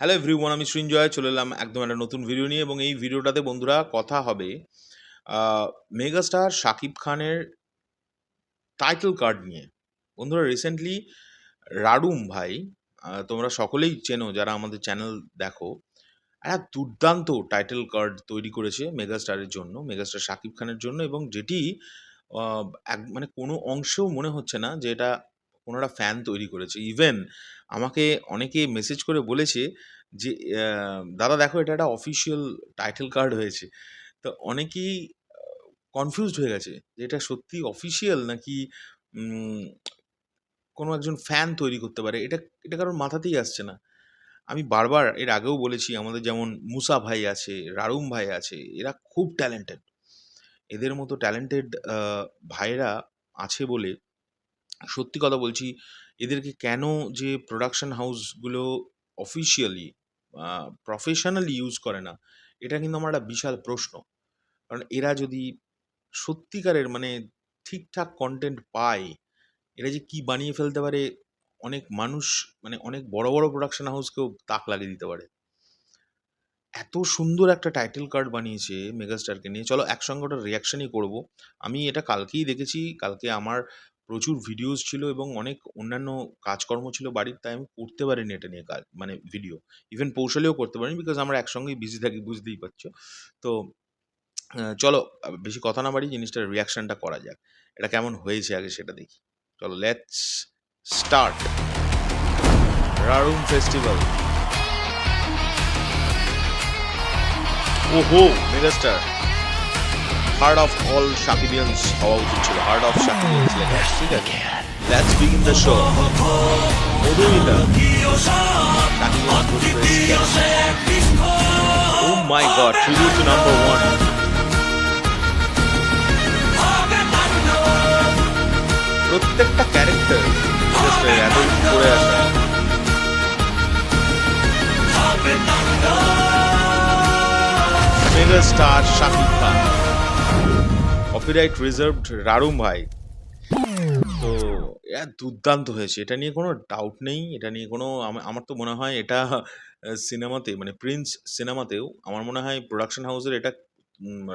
Hello everyone, আমি সৃঞ্জয় চলে এলাম একদম একটা নতুন ভিডিও নিয়ে। এবং এই ভিডিওটাতে বন্ধুরা কথা হবে মেগাস্টার শাকিব খানের টাইটেল কার্ড নিয়ে। বন্ধুরা রিসেন্টলি রাডুম ভাই, তোমরা সকলেই চেনো যারা আমাদের চ্যানেল দেখো, একটা দুর্দান্ত টাইটেল কার্ড তৈরি করেছে মেগাস্টারের জন্য, মেগাস্টার শাকিব খানের জন্য। এবং যেটি মানে কোনো অংশেও মনে হচ্ছে না যে এটা কোনো একটা ফ্যান তৈরি করেছে। ইভেন আমাকে অনেকে মেসেজ করে বলেছে যে দাদা দেখো এটা একটা অফিসিয়াল টাইটেল কার্ড হয়েছে। তো অনেকেই কনফিউজড হয়ে গেছে যে এটা সত্যি অফিসিয়াল নাকি উম, কোনো একজন ফ্যান তৈরি করতে পারে। এটা এটা কারোর মাথাতেই আসছে না। আমি বারবার এর আগেও বলেছি, আমাদের যেমন মুসা ভাই আছে, রারুম ভাই আছে, এরা খুব ট্যালেন্টেড। এদের মতো ট্যালেন্টেড ভাইয়েরা আছে বলে সত্যি কথা বলছি, এদেরকে কেন যে প্রোডাকশন হাউসগুলো অফিসিয়ালি প্রফেশনালি ইউজ করে না, এটা কিন্তু আমার একটা বিশাল প্রশ্ন। কারণ এরা যদি সত্যিকারের মানে ঠিকঠাক কন্টেন্ট পায়, এরা যে কি বানিয়ে ফেলতে পারে, অনেক মানুষ মানে অনেক বড় বড় প্রোডাকশন হাউসকেও তাক লাগিয়ে দিতে পারে। এত সুন্দর একটা টাইটেল কার্ড বানিয়েছে মেগাস্টারকে নিয়ে। চলো একসঙ্গে ওটার রিয়াকশনই করবো। আমি এটা কালকেই দেখেছি। কালকে আমার প্রচুর ভিডিওস ছিল এবং অনেক অন্যান্য কাজকর্ম ছিল বাড়ির, তাই আমি করতে পারিনি এটা নিয়ে কাজ, মানে ভিডিও। ইভেন পৌঁছালেও করতে পারিনি, বিকজ আমরা একসঙ্গেই বিজি থাকি, বুঝতেই পারছো। তো চলো বেশি কথা না বাড়িয়ে জিনিসটার রিয়াকশনটা করা যাক। এটা কেমন হয়েছে আগে সেটা দেখি। চলো লেটস স্টার্ট। রারুম ফেস্টিভ্যাল। ওহো, মেগাস্টার হার্ট অফ অল সাকিবিয়ান্স হওয়া উচিত ছিল। হার্ট অফ সাকিবিয়ান্স লেখা আছে, ঠিক আছে। Let's begin the show. Madhumita, oh my God, tribute to number one. প্রত্যেকটা ক্যারেক্টার এত করে আসা। Megastar Shakib Khan, copyright reserved রারুম ভাই। তো দুর্দান্ত হয়েছে, এটা নিয়ে কোনো ডাউট নেই। এটা নিয়ে কোনো আমার তো মনে হয় এটা সিনেমাতে মানে প্রিন্স সিনেমাতেও আমার মনে হয় প্রোডাকশন হাউসের এটা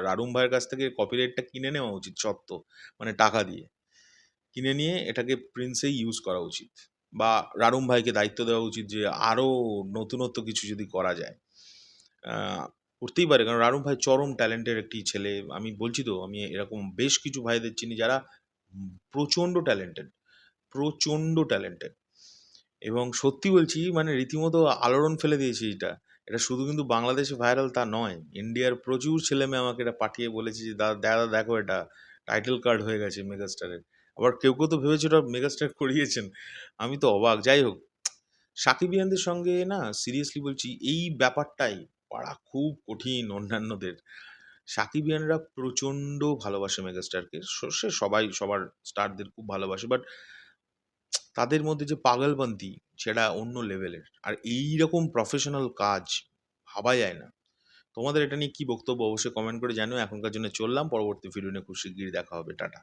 রারুম ভাইয়ের কাছ থেকে কপিরাইটটা কিনে নেওয়া উচিত সত্ত্ব, মানে টাকা দিয়ে কিনে নিয়ে এটাকে প্রিন্সেই ইউজ করা উচিত। বা রারুম ভাইকে দায়িত্ব দেওয়া উচিত যে আরও নতুনত্ব কিছু যদি করা যায়। আহ, করতেই পারে, কারণ রারুম ভাই চরম ট্যালেন্টের একটি ছেলে। আমি বলছি তো, আমি এরকম বেশ কিছু ভাইদের চিনি যারা প্রচণ্ড ট্যালেন্টেড, প্রচণ্ড ট্যালেন্টেড। এবং সত্যি বলছি, মানে রীতিমতো আলোড়ন ফেলে দিয়েছে এটা। এটা শুধু কিন্তু বাংলাদেশে ভাইরাল তা নয়, ইন্ডিয়ার প্রচুর ছেলেমেয়ে আমাকে এটা পাঠিয়ে বলেছে যে দাদা দাদা দেখো এটা টাইটেল কার্ড হয়ে গেছে মেগাস্টারের। আবার কেউ কেউ তো ভেবেছে ওটা মেগাস্টার করিয়েছেন। আমি তো অবাক। যাই হোক, সাকিবিয়ানদের সঙ্গে না সিরিয়াসলি বলছি, এই ব্যাপারটাই পারা খুব কঠিন অন্যান্যদের। সাকিবিয়ানরা প্রচণ্ড ভালোবাসে মেগাস্টারকে, সে সবাই সবার স্টারদের খুব ভালোবাসে, বাট তাদের মধ্যে যে পাগলপন্থী সেটা অন্য লেভেলের। আর এইরকম প্রফেশনাল কাজ ভাবা যায় না। তোমাদের এটা নিয়ে কি বক্তব্য অবশ্যই কমেন্ট করে জানিও। এখনকার জন্য চললাম, পরবর্তী ভিডিও নিয়ে খুব শিগগিরই দেখা হবে। টাটা।